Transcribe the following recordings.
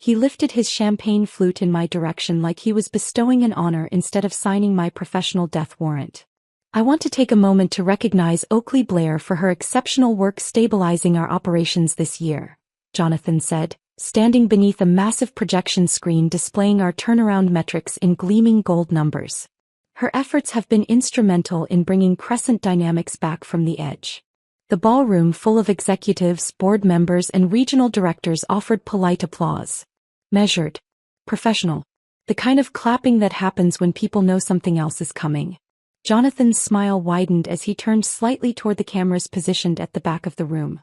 He lifted his champagne flute in my direction like he was bestowing an honor instead of signing my professional death warrant. I want to take a moment to recognize Oakley Blair for her exceptional work stabilizing our operations this year, Jonathan said, standing beneath a massive projection screen displaying our turnaround metrics in gleaming gold numbers. Her efforts have been instrumental in bringing Crescent Dynamics back from the edge. The ballroom full of executives, board members, and regional directors offered polite applause. Measured. Professional. The kind of clapping that happens when people know something else is coming. Jonathan's smile widened as he turned slightly toward the cameras positioned at the back of the room.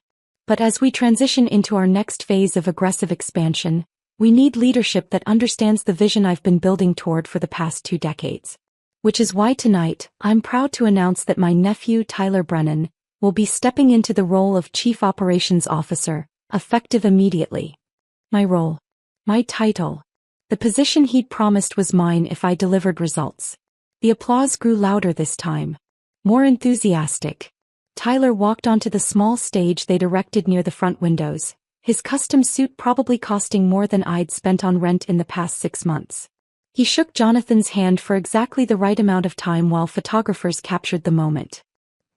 But as we transition into our next phase of aggressive expansion, we need leadership that understands the vision I've been building toward for the past 2 decades. Which is why tonight, I'm proud to announce that my nephew Tyler Brennan will be stepping into the role of Chief Operations Officer, effective immediately. My role. My title. The position he'd promised was mine if I delivered results. The applause grew louder this time. More enthusiastic. Tyler walked onto the small stage they'd erected near the front windows, his custom suit probably costing more than I'd spent on rent in the past 6 months. He shook Jonathan's hand for exactly the right amount of time while photographers captured the moment.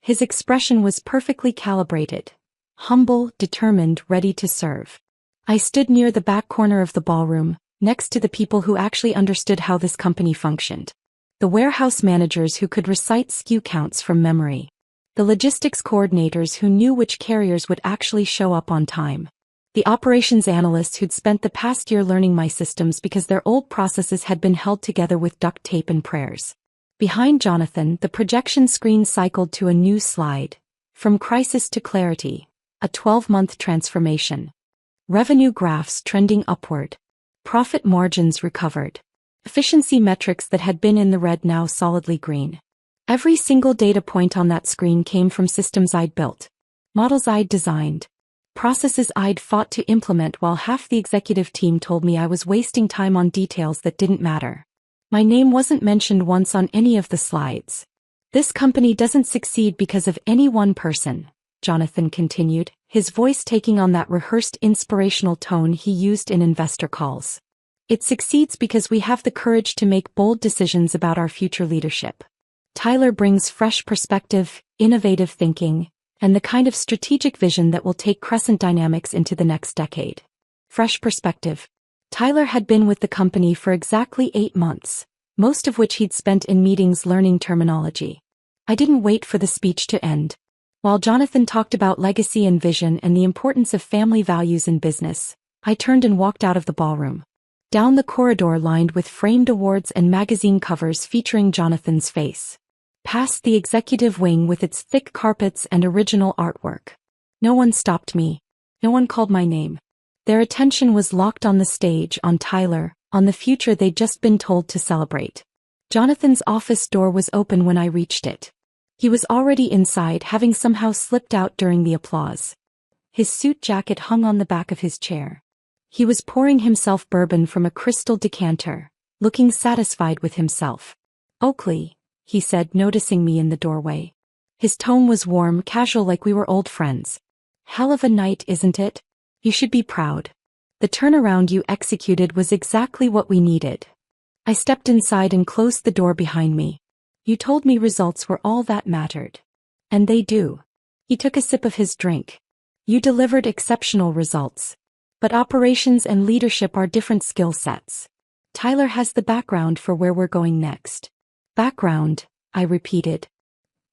His expression was perfectly calibrated. Humble, determined, ready to serve. I stood near the back corner of the ballroom, next to the people who actually understood how this company functioned. The warehouse managers who could recite SKU counts from memory. The logistics coordinators who knew which carriers would actually show up on time. The operations analysts who'd spent the past year learning my systems because their old processes had been held together with duct tape and prayers. Behind Jonathan, the projection screen cycled to a new slide. From crisis to clarity. A 12-month transformation. Revenue graphs trending upward. Profit margins recovered. Efficiency metrics that had been in the red now solidly green. Every single data point on that screen came from systems I'd built. Models I'd designed. Processes I'd fought to implement while half the executive team told me I was wasting time on details that didn't matter. My name wasn't mentioned once on any of the slides. This company doesn't succeed because of any one person, Jonathan continued, his voice taking on that rehearsed inspirational tone he used in investor calls. It succeeds because we have the courage to make bold decisions about our future leadership. Tyler brings fresh perspective, innovative thinking, and the kind of strategic vision that will take Crescent Dynamics into the next decade. Fresh perspective. Tyler had been with the company for exactly 8 months, most of which he'd spent in meetings learning terminology. I didn't wait for the speech to end. While Jonathan talked about legacy and vision and the importance of family values in business, I turned and walked out of the ballroom. Down the corridor lined with framed awards and magazine covers featuring Jonathan's face. Past the executive wing with its thick carpets and original artwork. No one stopped me. No one called my name. Their attention was locked on the stage, on Tyler, on the future they'd just been told to celebrate. Jonathan's office door was open when I reached it. He was already inside, having somehow slipped out during the applause. His suit jacket hung on the back of his chair. He was pouring himself bourbon from a crystal decanter, looking satisfied with himself. "Oakley," he said, noticing me in the doorway. His tone was warm, casual, like we were old friends. "Hell of a night, isn't it? You should be proud. The turnaround you executed was exactly what we needed." I stepped inside and closed the door behind me. "You told me results were all that mattered. And they do." He took a sip of his drink. "You delivered exceptional results. But operations and leadership are different skill sets. Tyler has the background for where we're going next." "Background," I repeated.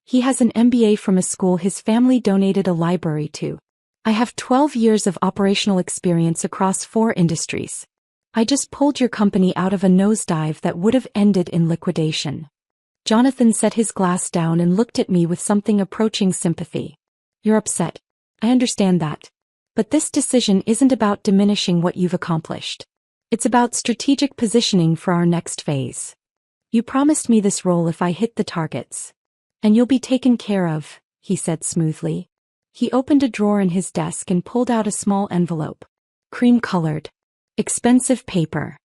"He has an MBA from a school his family donated a library to. I have 12 years of operational experience across 4 industries. I just pulled your company out of a nosedive that would have ended in liquidation." Jonathan set his glass down and looked at me with something approaching sympathy. "You're upset. I understand that. But this decision isn't about diminishing what you've accomplished. It's about strategic positioning for our next phase. You promised me this role if I hit the targets. And you'll be taken care of," he said smoothly. He opened a drawer in his desk and pulled out a small envelope. Cream-colored. Expensive paper.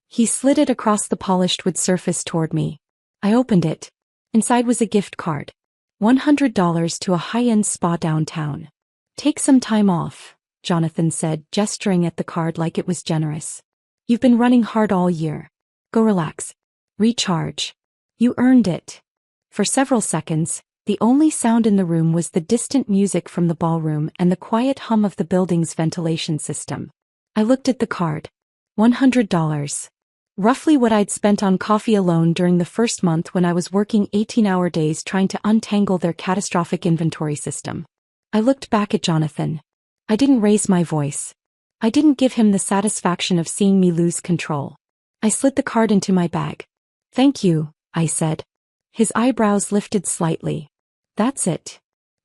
He slid it across the polished wood surface toward me. I opened it. Inside was a gift card. $100 to a high-end spa downtown. "Take some time off," Jonathan said, gesturing at the card like it was generous. You've been running hard all year. Go relax. Recharge. You earned it. For several seconds, the only sound in the room was the distant music from the ballroom and the quiet hum of the building's ventilation system. I looked at the card. $100. Roughly what I'd spent on coffee alone during the first month when I was working 18-hour days trying to untangle their catastrophic inventory system. I looked back at Jonathan. I didn't raise my voice. I didn't give him the satisfaction of seeing me lose control. I slid the card into my bag. Thank you, I said. His eyebrows lifted slightly. That's it.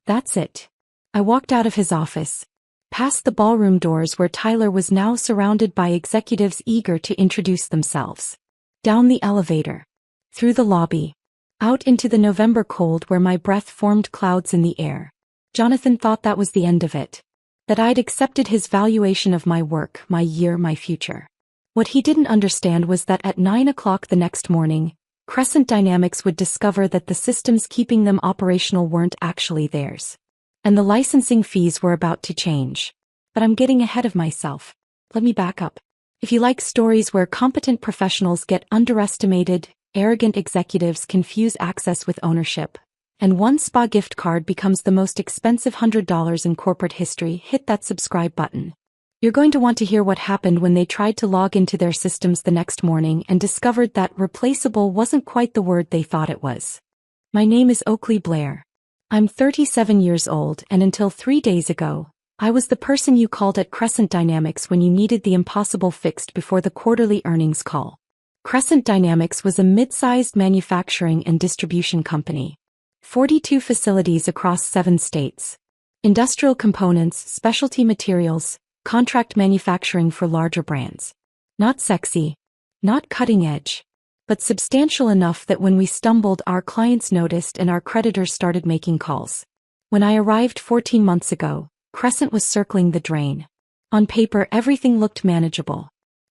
That's it. I walked out of his office. Past the ballroom doors where Tyler was now surrounded by executives eager to introduce themselves. Down the elevator. Through the lobby. Out into the November cold where my breath formed clouds in the air. Jonathan thought that was the end of it. That I'd accepted his valuation of my work, my year, my future. What he didn't understand was that at 9 o'clock the next morning, Crescent Dynamics would discover that the systems keeping them operational weren't actually theirs. And the licensing fees were about to change. But I'm getting ahead of myself. Let me back up. If you like stories where competent professionals get underestimated, arrogant executives confuse access with ownership, and one spa gift card becomes the most expensive $100 in corporate history, hit that subscribe button. You're going to want to hear what happened when they tried to log into their systems the next morning and discovered that replaceable wasn't quite the word they thought it was. My name is Oakley Blair. I'm 37 years old, and until 3 days ago, I was the person you called at Crescent Dynamics when you needed the impossible fixed before the quarterly earnings call. Crescent Dynamics was a mid-sized manufacturing and distribution company. 42 facilities across 7 states. Industrial components, specialty materials, contract manufacturing for larger brands. Not sexy, not cutting edge, but substantial enough that when we stumbled, our clients noticed and our creditors started making calls. When I arrived 14 months ago, Crescent was circling the drain. On paper, everything looked manageable.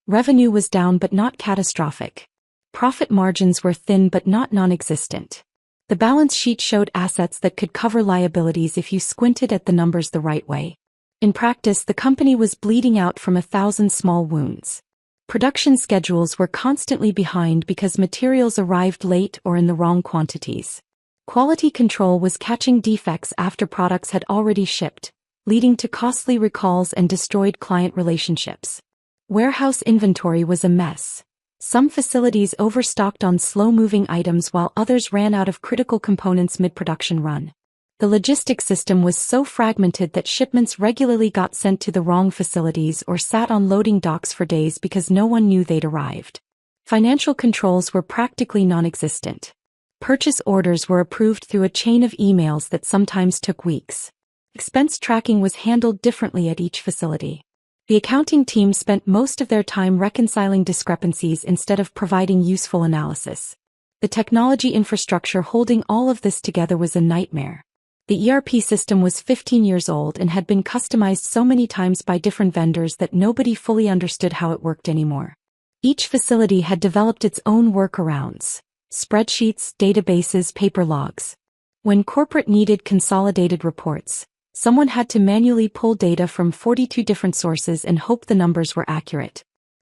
Revenue was down but not catastrophic. Profit margins were thin but not non-existent. The balance sheet showed assets that could cover liabilities if you squinted at the numbers the right way. In practice, the company was bleeding out from 1,000 small wounds. Production schedules were constantly behind because materials arrived late or in the wrong quantities. Quality control was catching defects after products had already shipped, leading to costly recalls and destroyed client relationships. Warehouse inventory was a mess. Some facilities overstocked on slow-moving items while others ran out of critical components mid-production run. The logistics system was so fragmented that shipments regularly got sent to the wrong facilities or sat on loading docks for days because no one knew they'd arrived. Financial controls were practically non-existent. Purchase orders were approved through a chain of emails that sometimes took weeks. Expense tracking was handled differently at each facility. The accounting team spent most of their time reconciling discrepancies instead of providing useful analysis. The technology infrastructure holding all of this together was a nightmare. The ERP system was 15 years old and had been customized so many times by different vendors that nobody fully understood how it worked anymore. Each facility had developed its own workarounds: spreadsheets, databases, paper logs. When corporate needed consolidated reports, someone had to manually pull data from 42 different sources and hope the numbers were accurate.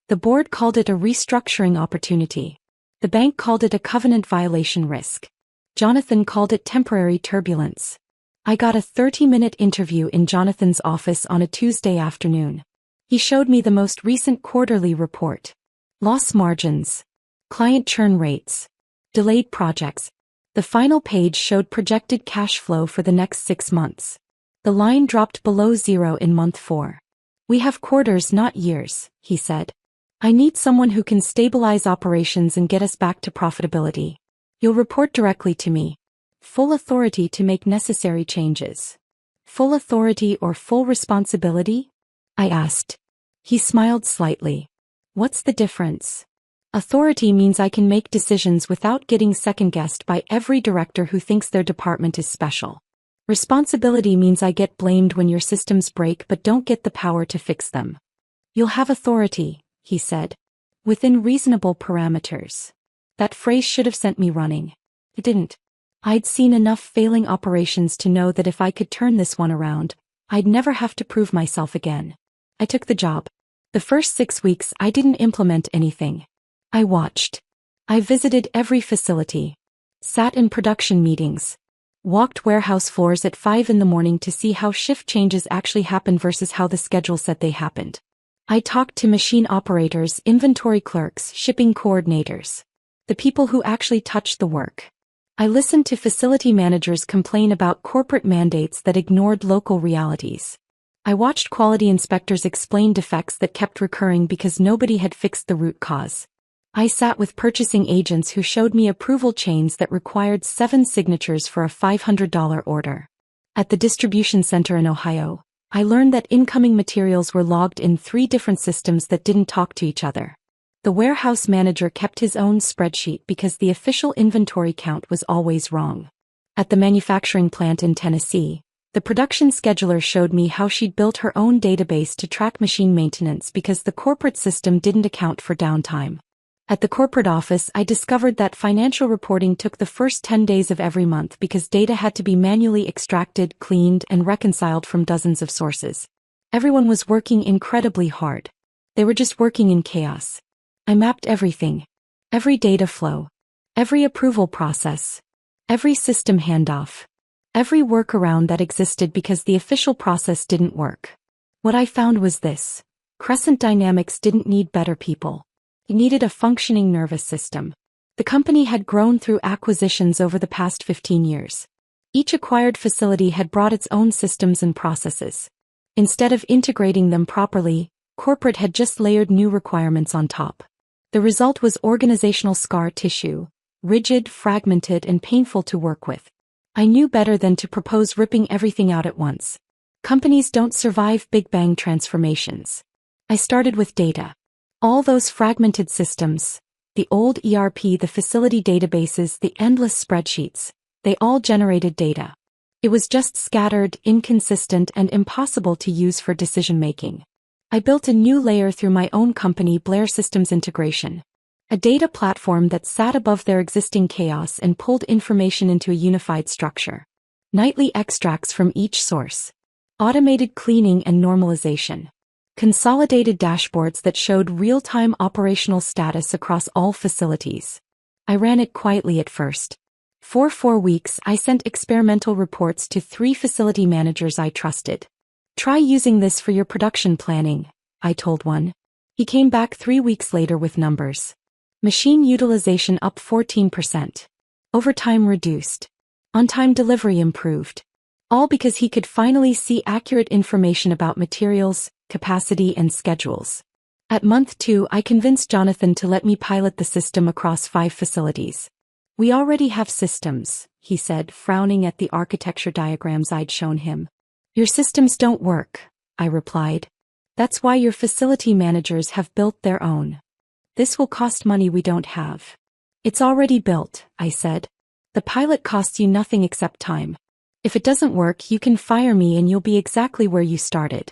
The board called it a restructuring opportunity. The bank called it a covenant violation risk. Jonathan called it temporary turbulence. I got a 30-minute interview in Jonathan's office on a Tuesday afternoon. He showed me the most recent quarterly report. Loss margins. Client churn rates. Delayed projects. The final page showed projected cash flow for the next 6 months. The line dropped below 0 in month 4. "We have quarters, not years," he said. "I need someone who can stabilize operations and get us back to profitability. You'll report directly to me. Full authority to make necessary changes." "Full authority or full responsibility?" I asked. He smiled slightly. "What's the difference?" "Authority means I can make decisions without getting second-guessed by every director who thinks their department is special. Responsibility means I get blamed when your systems break but don't get the power to fix them." "You'll have authority," he said. "Within reasonable parameters." That phrase should have sent me running. It didn't. I'd seen enough failing operations to know that if I could turn this one around, I'd never have to prove myself again. I took the job. The first 6 weeks I didn't implement anything. I watched. I visited every facility. Sat in production meetings. Walked warehouse floors at 5 in the morning to see how shift changes actually happen versus how the schedule said they happened. I talked to machine operators, inventory clerks, shipping coordinators. The people who actually touched the work. I listened to facility managers complain about corporate mandates that ignored local realities. I watched quality inspectors explain defects that kept recurring because nobody had fixed the root cause. I sat with purchasing agents who showed me approval chains that required 7 signatures for a $500 order. At the distribution center in Ohio, I learned that incoming materials were logged in 3 different systems that didn't talk to each other. The warehouse manager kept his own spreadsheet because the official inventory count was always wrong. At the manufacturing plant in Tennessee, the production scheduler showed me how she'd built her own database to track machine maintenance because the corporate system didn't account for downtime. At the corporate office, I discovered that financial reporting took the first 10 days of every month because data had to be manually extracted, cleaned, and reconciled from dozens of sources. Everyone was working incredibly hard. They were just working in chaos. I mapped everything. Every data flow. Every approval process. Every system handoff. Every workaround that existed because the official process didn't work. What I found was this. Crescent Dynamics didn't need better people. It needed a functioning nervous system. The company had grown through acquisitions over the past 15 years. Each acquired facility had brought its own systems and processes. Instead of integrating them properly, corporate had just layered new requirements on top. The result was organizational scar tissue, rigid, fragmented, and painful to work with. I knew better than to propose ripping everything out at once. Companies don't survive Big Bang transformations. I started with data. All those fragmented systems, the old ERP, the facility databases, the endless spreadsheets, they all generated data. It was just scattered, inconsistent, and impossible to use for decision-making. I built a new layer through my own company, Blair Systems Integration. A data platform that sat above their existing chaos and pulled information into a unified structure. Nightly extracts from each source. Automated cleaning and normalization. Consolidated dashboards that showed real-time operational status across all facilities. I ran it quietly at first. For 4 weeks, I sent experimental reports to 3 facility managers I trusted. Try using this for your production planning, I told one. He came back 3 weeks later with numbers. Machine utilization up 14%. Overtime reduced. On-time delivery improved. All because he could finally see accurate information about materials, capacity, and schedules. At month 2, I convinced Jonathan to let me pilot the system across 5 facilities. We already have systems, he said, frowning at the architecture diagrams I'd shown him. Your systems don't work, I replied. That's why your facility managers have built their own. This will cost money we don't have. It's already built, I said. The pilot costs you nothing except time. If it doesn't work, you can fire me and you'll be exactly where you started.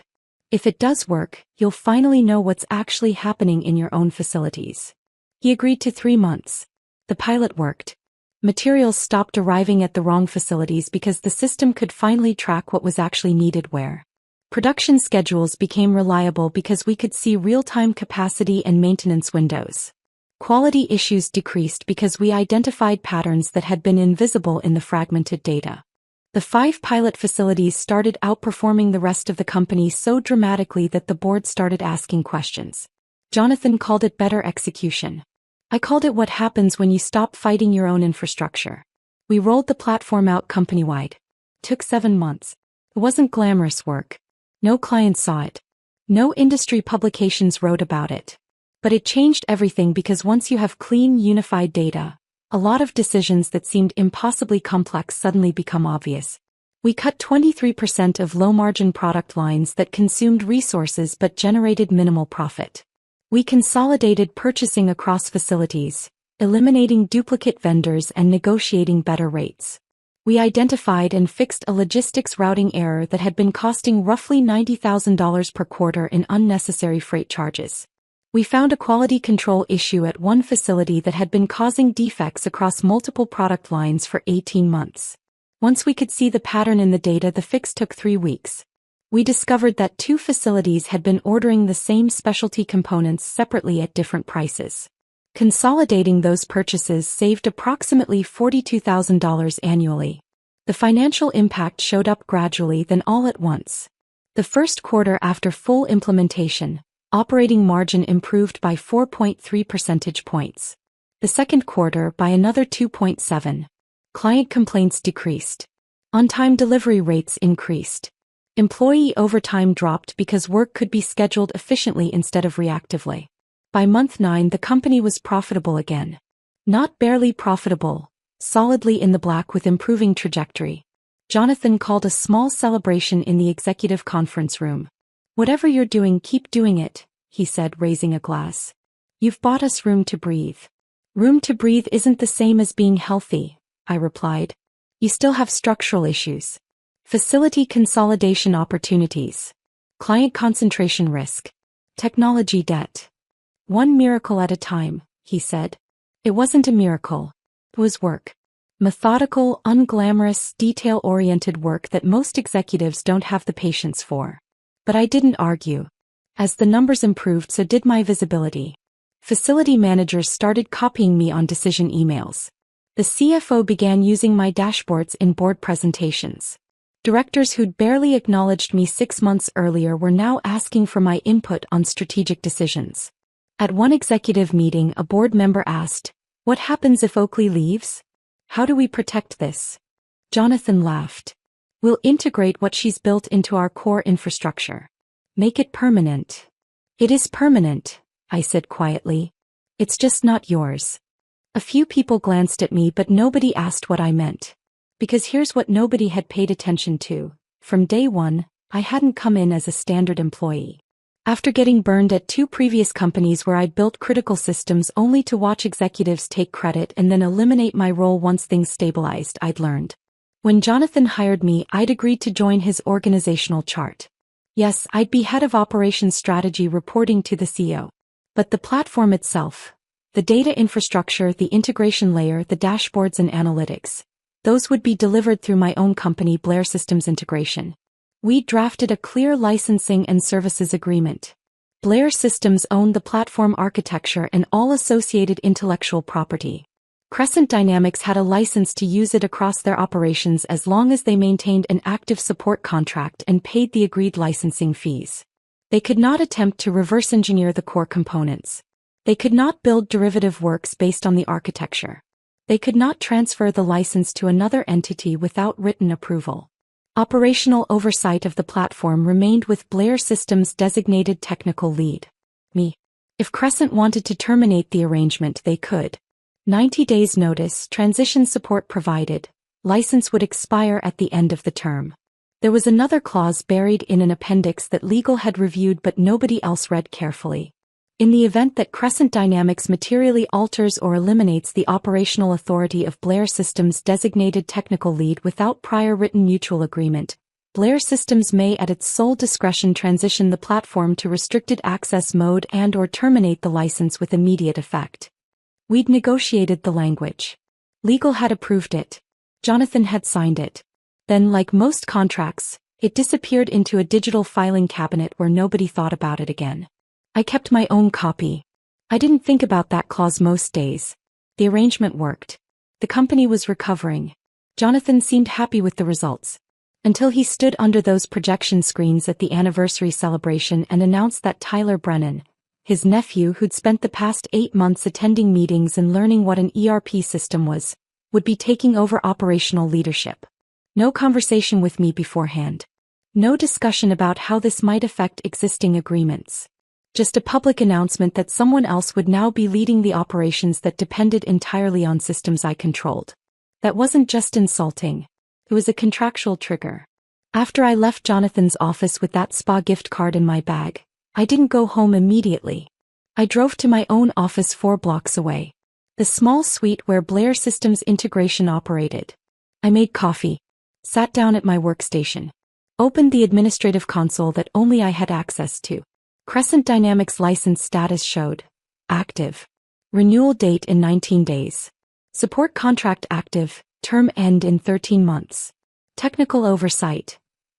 If it does work, you'll finally know what's actually happening in your own facilities. He agreed to 3 months. The pilot worked. Materials stopped arriving at the wrong facilities because the system could finally track what was actually needed where. Production schedules became reliable because we could see real-time capacity and maintenance windows. Quality issues decreased because we identified patterns that had been invisible in the fragmented data. The 5 pilot facilities started outperforming the rest of the company so dramatically that the board started asking questions. Jonathan called it better execution. I called it what happens when you stop fighting your own infrastructure. We rolled the platform out company-wide. Took 7 months. It wasn't glamorous work. No clients saw it. No industry publications wrote about it. But it changed everything because once you have clean, unified data, a lot of decisions that seemed impossibly complex suddenly become obvious. We cut 23% of low-margin product lines that consumed resources but generated minimal profit. We consolidated purchasing across facilities, eliminating duplicate vendors and negotiating better rates. We identified and fixed a logistics routing error that had been costing roughly $90,000 per quarter in unnecessary freight charges. We found a quality control issue at one facility that had been causing defects across multiple product lines for 18 months. Once we could see the pattern in the data, the fix took 3 weeks. We discovered that two facilities had been ordering the same specialty components separately at different prices. Consolidating those purchases saved approximately $42,000 annually. The financial impact showed up gradually, then all at once. The first quarter after full implementation, operating margin improved by 4.3 percentage points. The second quarter by another 2.7. Client complaints decreased. On-time delivery rates increased. Employee overtime dropped because work could be scheduled efficiently instead of reactively. By month 9, the company was profitable again. Not barely profitable, solidly in the black with improving trajectory. Jonathan called a small celebration in the executive conference room. "Whatever you're doing, keep doing it," he said, raising a glass. "You've bought us room to breathe." "Room to breathe isn't the same as being healthy," I replied. "You still have structural issues. Facility consolidation opportunities. Client concentration risk. Technology debt. One miracle at a time," he said. It wasn't a miracle. It was work. Methodical, unglamorous, detail-oriented work that most executives don't have the patience for. But I didn't argue. As the numbers improved, so did my visibility. Facility managers started copying me on decision emails. The CFO began using my dashboards in board presentations. Directors who'd barely acknowledged me 6 months earlier were now asking for my input on strategic decisions. At one executive meeting, a board member asked, "What happens if Oakley leaves? How do we protect this?" Jonathan laughed. "We'll integrate what she's built into our core infrastructure. Make it permanent." "It is permanent," I said quietly. "It's just not yours." A few people glanced at me, but nobody asked what I meant. Because here's what nobody had paid attention to. From day one, I hadn't come in as a standard employee. After getting burned at 2 previous companies where I'd built critical systems only to watch executives take credit and then eliminate my role once things stabilized, I'd learned. When Jonathan hired me, I'd agreed to join his organizational chart. Yes, I'd be head of operations strategy reporting to the CEO. But the platform itself, the data infrastructure, the integration layer, the dashboards and analytics, those would be delivered through my own company, Blair Systems Integration. We drafted a clear licensing and services agreement. Blair Systems owned the platform architecture and all associated intellectual property. Crescent Dynamics had a license to use it across their operations as long as they maintained an active support contract and paid the agreed licensing fees. They could not attempt to reverse engineer the core components. They could not build derivative works based on the architecture. They could not transfer the license to another entity without written approval. Operational oversight of the platform remained with Blair Systems' designated technical lead, me. If Crescent wanted to terminate the arrangement, they could. 90 days notice, transition support provided, license would expire at the end of the term. There was another clause buried in an appendix that legal had reviewed but nobody else read carefully. In the event that Crescent Dynamics materially alters or eliminates the operational authority of Blair Systems' designated technical lead without prior written mutual agreement, Blair Systems may at its sole discretion transition the platform to restricted access mode and/or terminate the license with immediate effect. We'd negotiated the language. Legal had approved it. Jonathan had signed it. Then, like most contracts, it disappeared into a digital filing cabinet where nobody thought about it again. I kept my own copy. I didn't think about that clause most days. The arrangement worked. The company was recovering. Jonathan seemed happy with the results. Until he stood under those projection screens at the anniversary celebration and announced that Tyler Brennan, his nephew who'd spent the past 8 months attending meetings and learning what an ERP system was, would be taking over operational leadership. No conversation with me beforehand. No discussion about how this might affect existing agreements. Just a public announcement that someone else would now be leading the operations that depended entirely on systems I controlled. That wasn't just insulting. It was a contractual trigger. After I left Jonathan's office with that spa gift card in my bag, I didn't go home immediately. I drove to my own office 4 blocks away. The small suite where Blair Systems Integration operated. I made coffee, sat down at my workstation, opened the administrative console that only I had access to. Crescent Dynamics license status showed active. Renewal date in 19 days. Support contract active, term end in 13 months. Technical oversight.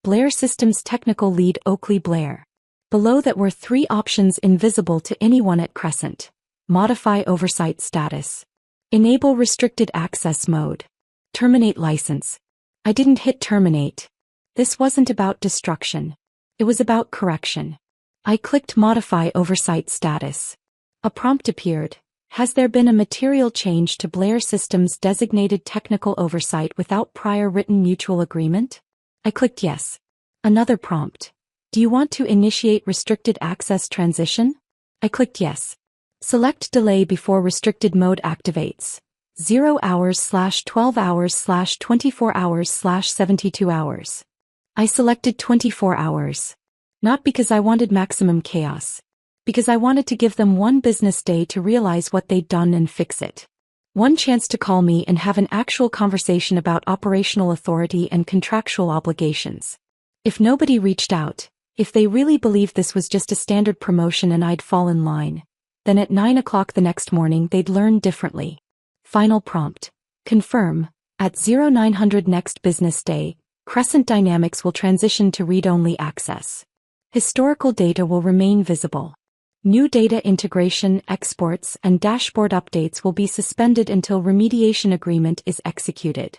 Blair Systems Technical Lead Oakley Blair. Below that were 3 options invisible to anyone at Crescent. Modify oversight status. Enable restricted access mode. Terminate license. I didn't hit terminate. This wasn't about destruction. It was about correction. I clicked modify oversight status. A prompt appeared. Has there been a material change to Blair Systems designated technical oversight without prior written mutual agreement? I clicked yes. Another prompt. Do you want to initiate restricted access transition? I clicked yes. Select delay before restricted mode activates. 0 hours/12 hours/24 hours/72 hours. I selected 24 hours. Not because I wanted maximum chaos. Because I wanted to give them one business day to realize what they'd done and fix it. One chance to call me and have an actual conversation about operational authority and contractual obligations. If nobody reached out, if they really believed this was just a standard promotion and I'd fall in line, then at 9 o'clock the next morning they'd learn differently. Final prompt. Confirm. At 0900 next business day, Crescent Dynamics will transition to read-only access. Historical data will remain visible. New data integration, exports, and dashboard updates will be suspended until remediation agreement is executed.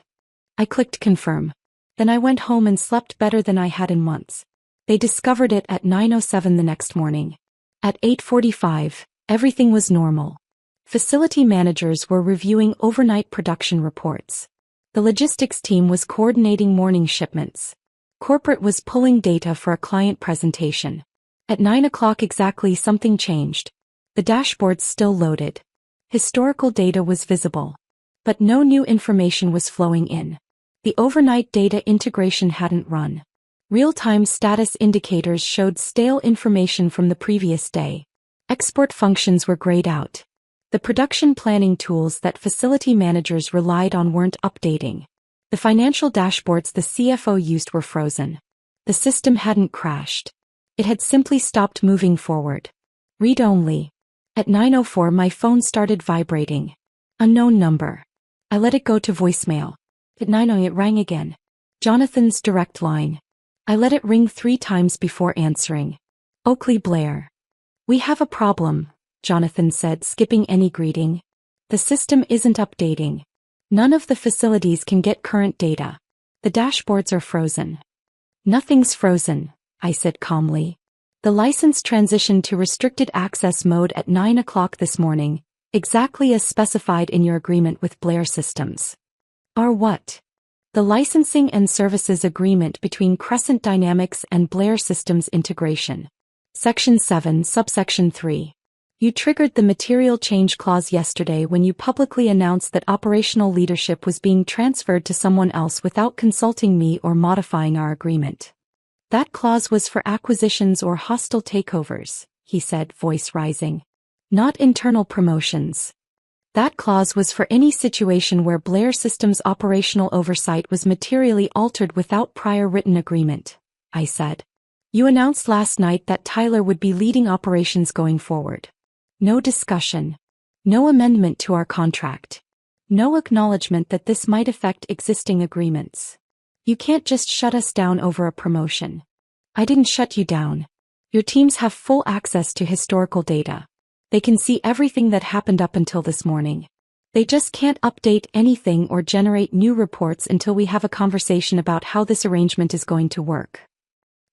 I clicked confirm. Then I went home and slept better than I had in months. They discovered it at 9:07 the next morning. At 8:45, everything was normal. Facility managers were reviewing overnight production reports. The logistics team was coordinating morning shipments. Corporate was pulling data for a client presentation. At 9 o'clock exactly something changed. The dashboards still loaded. Historical data was visible. But no new information was flowing in. The overnight data integration hadn't run. Real-time status indicators showed stale information from the previous day. Export functions were grayed out. The production planning tools that facility managers relied on weren't updating. The financial dashboards the CFO used were frozen. The system hadn't crashed. It had simply stopped moving forward. Read only. At 9:04 my phone started vibrating. Unknown number. I let it go to voicemail. At 9:00 it rang again. Jonathan's direct line. I let it ring 3 times before answering. Oakley Blair. We have a problem, Jonathan said, skipping any greeting. The system isn't updating. None of the facilities can get current data. The dashboards are frozen. Nothing's frozen, I said calmly. The license transitioned to restricted access mode at 9 o'clock this morning, exactly as specified in your agreement with Blair Systems. Our what? The licensing and services agreement between Crescent Dynamics and Blair Systems integration. Section 7, subsection 3. You triggered the material change clause yesterday when you publicly announced that operational leadership was being transferred to someone else without consulting me or modifying our agreement. That clause was for acquisitions or hostile takeovers, he said, voice rising. Not internal promotions. That clause was for any situation where Blair Systems' operational oversight was materially altered without prior written agreement, I said. You announced last night that Tyler would be leading operations going forward. No discussion. No amendment to our contract. No acknowledgement that this might affect existing agreements. You can't just shut us down over a promotion. I didn't shut you down. Your teams have full access to historical data. They can see everything that happened up until this morning. They just can't update anything or generate new reports until we have a conversation about how this arrangement is going to work.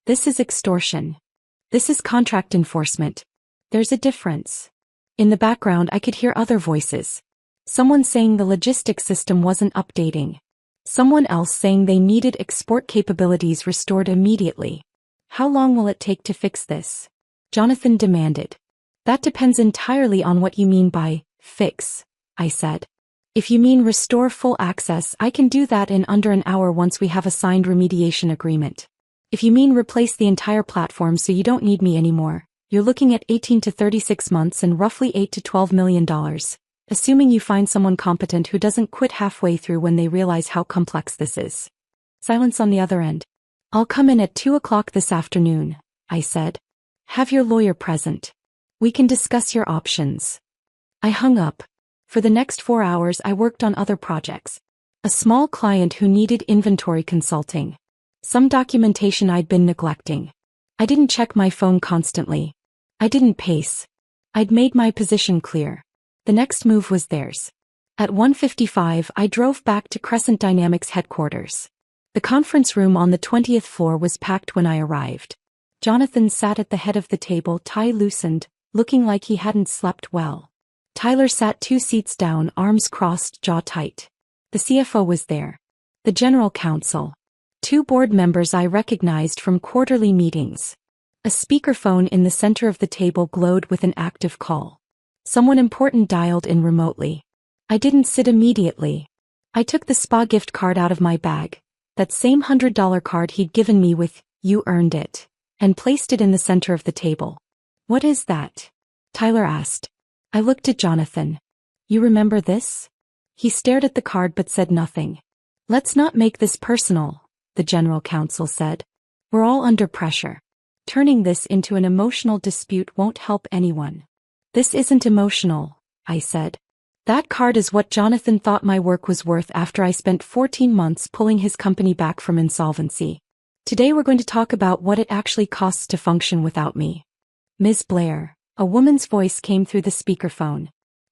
This is extortion. This is contract enforcement. There's a difference. In the background I could hear other voices. Someone saying the logistics system wasn't updating. Someone else saying they needed export capabilities restored immediately. How long will it take to fix this? Jonathan demanded. That depends entirely on what you mean by fix, I said. If you mean restore full access, I can do that in under an hour once we have a signed remediation agreement. If you mean replace the entire platform so you don't need me anymore, you're looking at 18 to 36 months and roughly $8 to $12 million, assuming you find someone competent who doesn't quit halfway through when they realize how complex this is. Silence on the other end. I'll come in at 2 o'clock this afternoon, I said. Have your lawyer present. We can discuss your options. I hung up. For the next 4 hours I worked on other projects. A small client who needed inventory consulting. Some documentation I'd been neglecting. I didn't check my phone constantly. I didn't pace. I'd made my position clear. The next move was theirs. At 1:55, I drove back to Crescent Dynamics headquarters. The conference room on the 20th floor was packed when I arrived. Jonathan sat at the head of the table, tie loosened, looking like he hadn't slept well. Tyler sat 2 seats down, arms crossed, jaw tight. The CFO was there. The general counsel. 2 board members I recognized from quarterly meetings. A speakerphone in the center of the table glowed with an active call. Someone important dialed in remotely. I didn't sit immediately. I took the spa gift card out of my bag, that same $100 card he'd given me with, "You earned it," and placed it in the center of the table. "What is that?" Tyler asked. I looked at Jonathan. "You remember this?" He stared at the card but said nothing. "Let's not make this personal," the general counsel said. "We're all under pressure. Turning this into an emotional dispute won't help anyone." "This isn't emotional," I said. "That card is what Jonathan thought my work was worth after I spent 14 months pulling his company back from insolvency. Today we're going to talk about what it actually costs to function without me." "Ms. Blair," a woman's voice came through the speakerphone.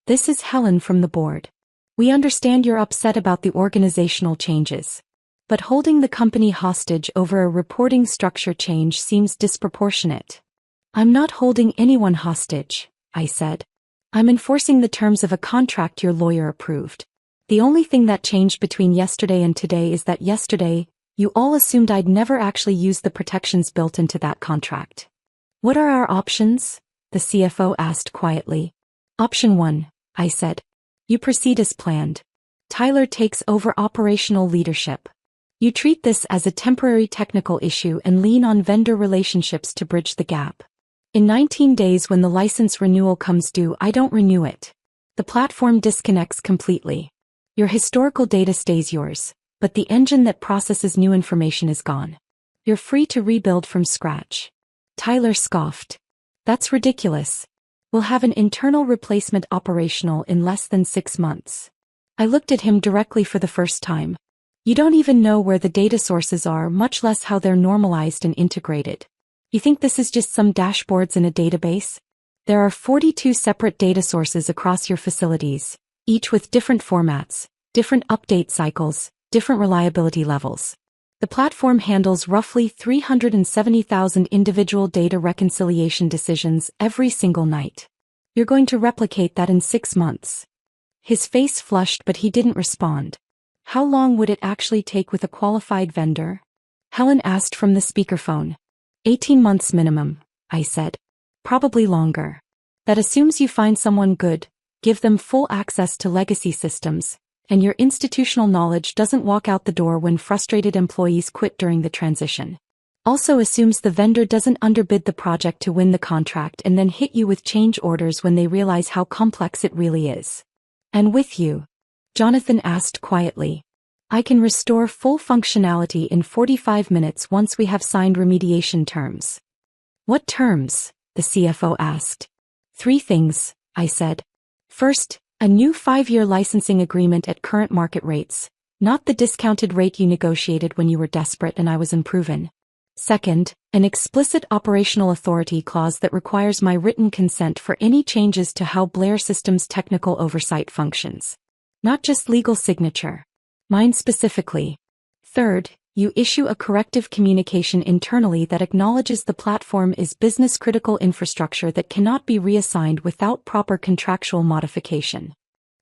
"This is Helen from the board. We understand you're upset about the organizational changes. But holding the company hostage over a reporting structure change seems disproportionate." "I'm not holding anyone hostage," I said. "I'm enforcing the terms of a contract your lawyer approved. The only thing that changed between yesterday and today is that yesterday, you all assumed I'd never actually use the protections built into that contract." "What are our options?" the CFO asked quietly. "Option 1, I said. You proceed as planned. Tyler takes over operational leadership. You treat this as a temporary technical issue and lean on vendor relationships to bridge the gap. In 19 days when the license renewal comes due, I don't renew it. The platform disconnects completely. Your historical data stays yours, but the engine that processes new information is gone. You're free to rebuild from scratch." Tyler scoffed. "That's ridiculous. We'll have an internal replacement operational in less than 6 months." I looked at him directly for the first time. "You don't even know where the data sources are, much less how they're normalized and integrated. You think this is just some dashboards in a database? There are 42 separate data sources across your facilities, each with different formats, different update cycles, different reliability levels. The platform handles roughly 370,000 individual data reconciliation decisions every single night. You're going to replicate that in 6 months." His face flushed but he didn't respond. "How long would it actually take with a qualified vendor?" Helen asked from the speakerphone. 18 months minimum, I said. "Probably longer. That assumes you find someone good, give them full access to legacy systems, and your institutional knowledge doesn't walk out the door when frustrated employees quit during the transition. Also assumes the vendor doesn't underbid the project to win the contract and then hit you with change orders when they realize how complex it really is." "And with you?" Jonathan asked quietly. "I can restore full functionality in 45 minutes once we have signed remediation terms." "What terms?" the CFO asked. "3 things, I said. First, a new 5-year licensing agreement at current market rates, not the discounted rate you negotiated when you were desperate and I was unproven. Second, an explicit operational authority clause that requires my written consent for any changes to how Blair Systems' technical oversight functions. Not just legal signature. Mine specifically. Third, you issue a corrective communication internally that acknowledges the platform is business-critical infrastructure that cannot be reassigned without proper contractual modification."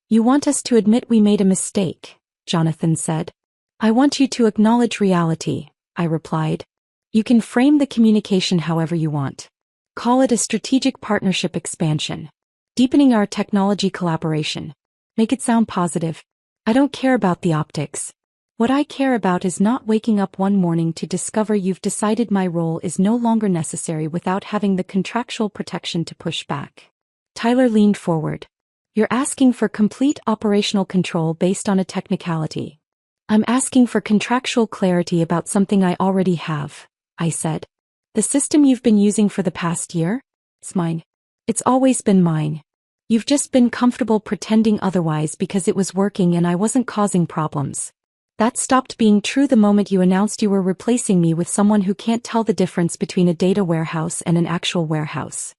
"You want us to admit we made a mistake," Jonathan said. "I want you to acknowledge reality," I replied. "You can frame the communication however you want. Call it a strategic partnership expansion. Deepening our technology collaboration. Make it sound positive. I don't care about the optics. What I care about is not waking up one morning to discover you've decided my role is no longer necessary without having the contractual protection to push back." Tyler leaned forward. "You're asking for complete operational control based on a technicality. I'm asking for contractual clarity about something I already have," I said. "The system you've been using for the past year? It's mine. It's always been mine. You've just been comfortable pretending otherwise because it was working and I wasn't causing problems. That stopped being true the moment you announced you were replacing me with someone who can't tell the difference between a data warehouse and an actual warehouse.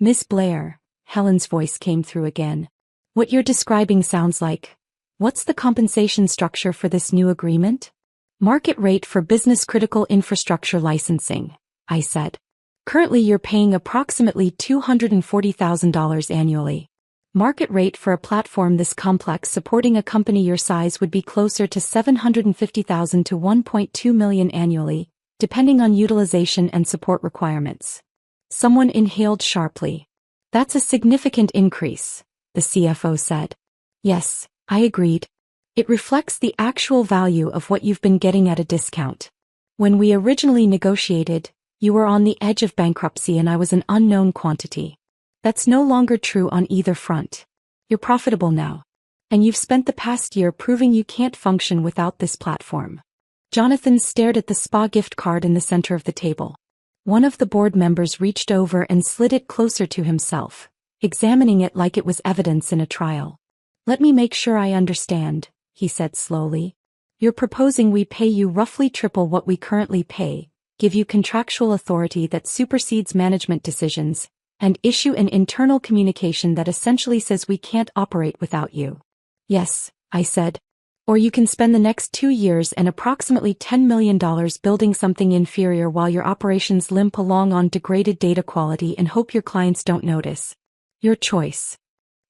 Miss Blair, Helen's voice came through again. What you're describing sounds like, what's the compensation structure for this new agreement? Market rate for business-critical infrastructure licensing, I said. Currently you're paying approximately $240,000 annually. Market rate for a platform this complex supporting a company your size would be closer to $750,000 to $1.2 million annually, depending on utilization and support requirements. Someone inhaled sharply. That's a significant increase, the CFO said. Yes, I agreed. It reflects the actual value of what you've been getting at a discount. When we originally negotiated, you were on the edge of bankruptcy and I was an unknown quantity. That's no longer true on either front. You're profitable now. And you've spent the past year proving you can't function without this platform. Jonathan stared at the spa gift card in the center of the table. One of the board members reached over and slid it closer to himself, examining it like it was evidence in a trial. Let me make sure I understand, he said slowly. You're proposing we pay you roughly triple what we currently pay, give you contractual authority that supersedes management decisions, and issue an internal communication that essentially says we can't operate without you. Yes, I said. Or you can spend the next 2 years and approximately $10 million building something inferior while your operations limp along on degraded data quality and hope your clients don't notice. Your choice.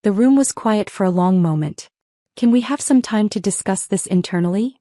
The room was quiet for a long moment. Can we have some time to discuss this internally?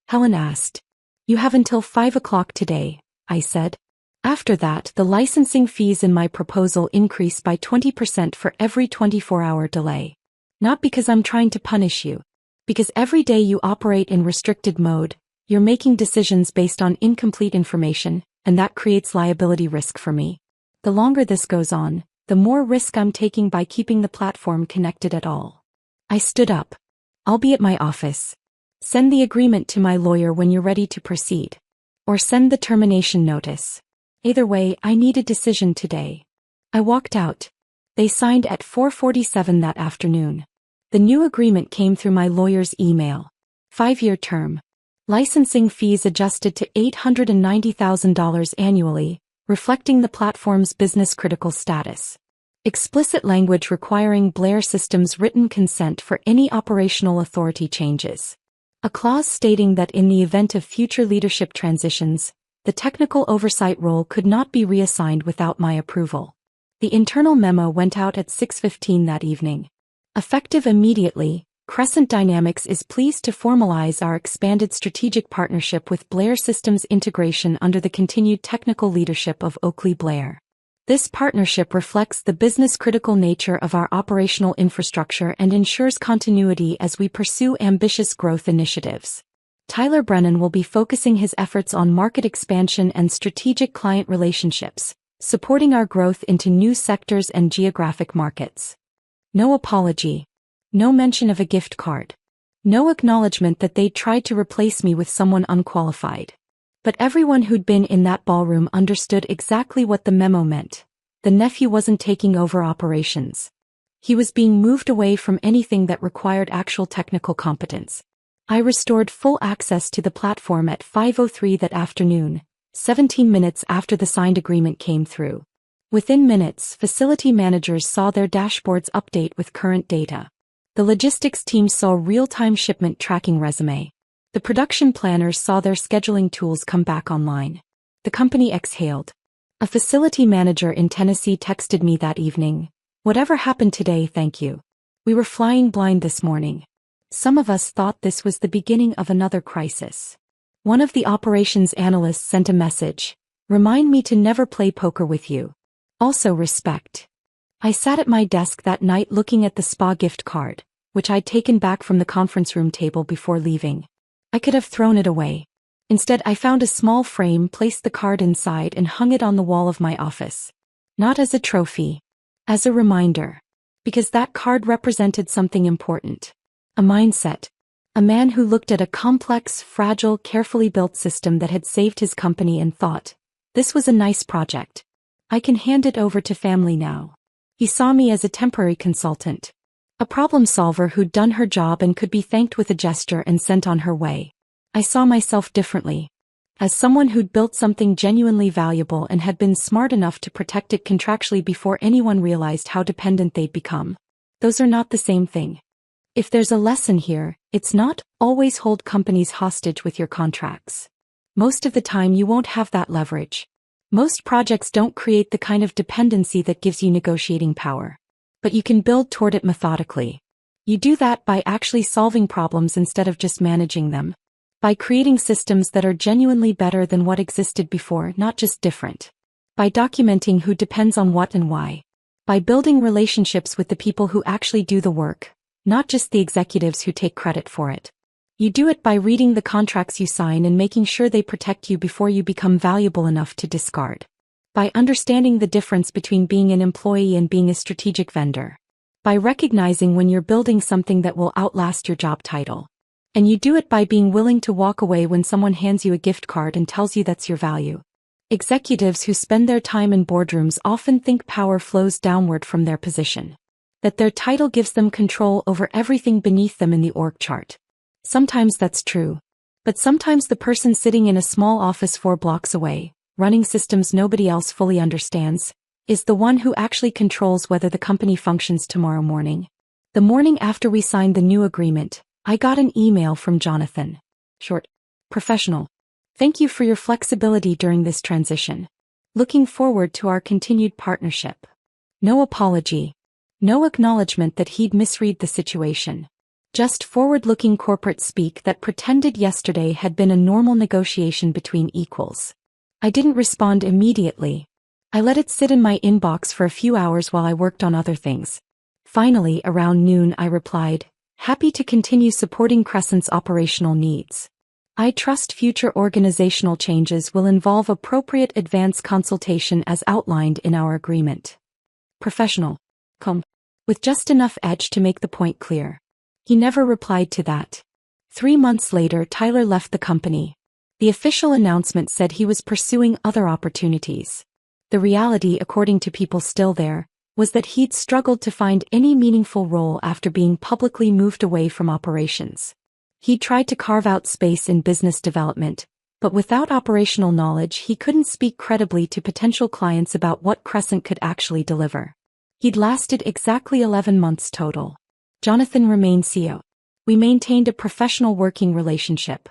Helen asked. You have until 5 o'clock today, I said. After that, the licensing fees in my proposal increase by 20% for every 24-hour delay. Not because I'm trying to punish you. Because every day you operate in restricted mode, you're making decisions based on incomplete information, and that creates liability risk for me. The longer this goes on, the more risk I'm taking by keeping the platform connected at all. I stood up. I'll be at my office. Send the agreement to my lawyer when you're ready to proceed. Or send the termination notice. Either way, I need a decision today. I walked out. They signed at 4:47 that afternoon. The new agreement came through my lawyer's email. 5-year term. Licensing fees adjusted to $890,000 annually, reflecting the platform's business-critical status. Explicit language requiring Blair Systems' written consent for any operational authority changes. A clause stating that in the event of future leadership transitions, the technical oversight role could not be reassigned without my approval. The internal memo went out at 6:15 that evening. Effective immediately, Crescent Dynamics is pleased to formalize our expanded strategic partnership with Blair Systems integration under the continued technical leadership of Oakley Blair. This partnership reflects the business-critical nature of our operational infrastructure and ensures continuity as we pursue ambitious growth initiatives. Tyler Brennan will be focusing his efforts on market expansion and strategic client relationships, supporting our growth into new sectors and geographic markets. No apology. No mention of a gift card. No acknowledgement that they'd tried to replace me with someone unqualified. But everyone who'd been in that ballroom understood exactly what the memo meant. The nephew wasn't taking over operations. He was being moved away from anything that required actual technical competence. I restored full access to the platform at 5:03 that afternoon, 17 minutes after the signed agreement came through. Within minutes, facility managers saw their dashboards update with current data. The logistics team saw real-time shipment tracking resume. The production planners saw their scheduling tools come back online. The company exhaled. A facility manager in Tennessee texted me that evening, "Whatever happened today, thank you. We were flying blind this morning." Some of us thought this was the beginning of another crisis. One of the operations analysts sent a message, "Remind me to never play poker with you. Also respect." I sat at my desk that night looking at the spa gift card, which I'd taken back from the conference room table before leaving. I could have thrown it away. Instead, I found a small frame, placed the card inside and hung it on the wall of my office. Not as a trophy. As a reminder. Because that card represented something important. A mindset. A man who looked at a complex, fragile, carefully built system that had saved his company and thought, "This was a nice project. I can hand it over to family now." He saw me as a temporary consultant. A problem solver who'd done her job and could be thanked with a gesture and sent on her way. I saw myself differently. As someone who'd built something genuinely valuable and had been smart enough to protect it contractually before anyone realized how dependent they'd become. Those are not the same thing. If there's a lesson here, it's not always hold companies hostage with your contracts. Most of the time you won't have that leverage. Most projects don't create the kind of dependency that gives you negotiating power. But you can build toward it methodically. You do that by actually solving problems instead of just managing them. By creating systems that are genuinely better than what existed before, not just different. By documenting who depends on what and why. By building relationships with the people who actually do the work, not just the executives who take credit for it. You do it by reading the contracts you sign and making sure they protect you before you become valuable enough to discard. By understanding the difference between being an employee and being a strategic vendor. By recognizing when you're building something that will outlast your job title. And you do it by being willing to walk away when someone hands you a gift card and tells you that's your value. Executives who spend their time in boardrooms often think power flows downward from their position. That their title gives them control over everything beneath them in the org chart. Sometimes that's true. But sometimes the person sitting in a small office 4 blocks away, running systems nobody else fully understands, is the one who actually controls whether the company functions tomorrow morning. The morning after we signed the new agreement, I got an email from Jonathan. Short. Professional. Thank you for your flexibility during this transition. Looking forward to our continued partnership. No apology. No acknowledgement that he'd misread the situation. Just forward-looking corporate speak that pretended yesterday had been a normal negotiation between equals. I didn't respond immediately. I let it sit in my inbox for a few hours while I worked on other things. Finally, around noon I replied, happy to continue supporting Crescent's operational needs. I trust future organizational changes will involve appropriate advance consultation as outlined in our agreement. Professional. With just enough edge to make the point clear. He never replied to that. 3 months later, Tyler left the company. The official announcement said he was pursuing other opportunities. The reality, according to people still there, was that he'd struggled to find any meaningful role after being publicly moved away from operations. He tried to carve out space in business development, but without operational knowledge he couldn't speak credibly to potential clients about what Crescent could actually deliver. He'd lasted exactly 11 months total. Jonathan remained CEO. We maintained a professional working relationship.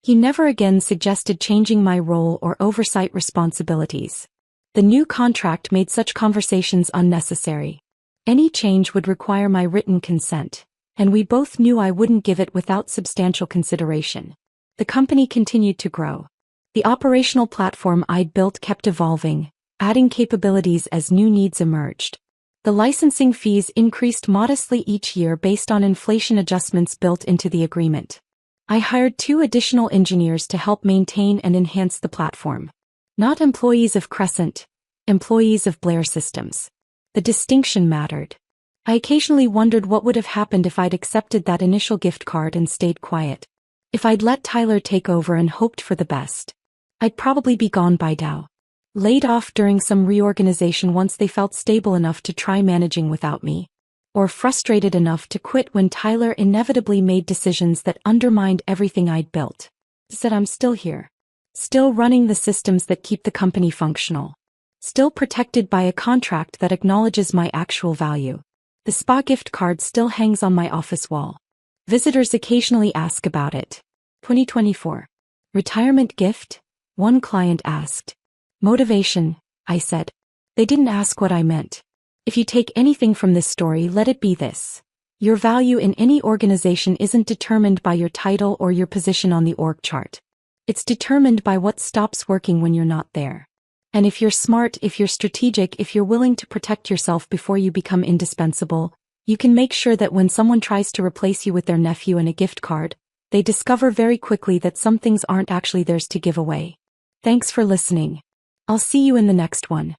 He never again suggested changing my role or oversight responsibilities. The new contract made such conversations unnecessary. Any change would require my written consent, and we both knew I wouldn't give it without substantial consideration. The company continued to grow. The operational platform I'd built kept evolving, adding capabilities as new needs emerged. The licensing fees increased modestly each year based on inflation adjustments built into the agreement. I hired 2 additional engineers to help maintain and enhance the platform. Not employees of Crescent, employees of Blair Systems. The distinction mattered. I occasionally wondered what would have happened if I'd accepted that initial gift card and stayed quiet. If I'd let Tyler take over and hoped for the best. I'd probably be gone by now. Laid off during some reorganization once they felt stable enough to try managing without me. Or frustrated enough to quit when Tyler inevitably made decisions that undermined everything I'd built. Said I'm still here. Still running the systems that keep the company functional. Still protected by a contract that acknowledges my actual value. The spa gift card still hangs on my office wall. Visitors occasionally ask about it. 2024. Retirement gift? One client asked. Motivation, I said. They didn't ask what I meant. If you take anything from this story, let it be this. Your value in any organization isn't determined by your title or your position on the org chart. It's determined by what stops working when you're not there. And if you're smart, if you're strategic, if you're willing to protect yourself before you become indispensable, you can make sure that when someone tries to replace you with their nephew and a gift card, they discover very quickly that some things aren't actually theirs to give away. Thanks for listening. I'll see you in the next one.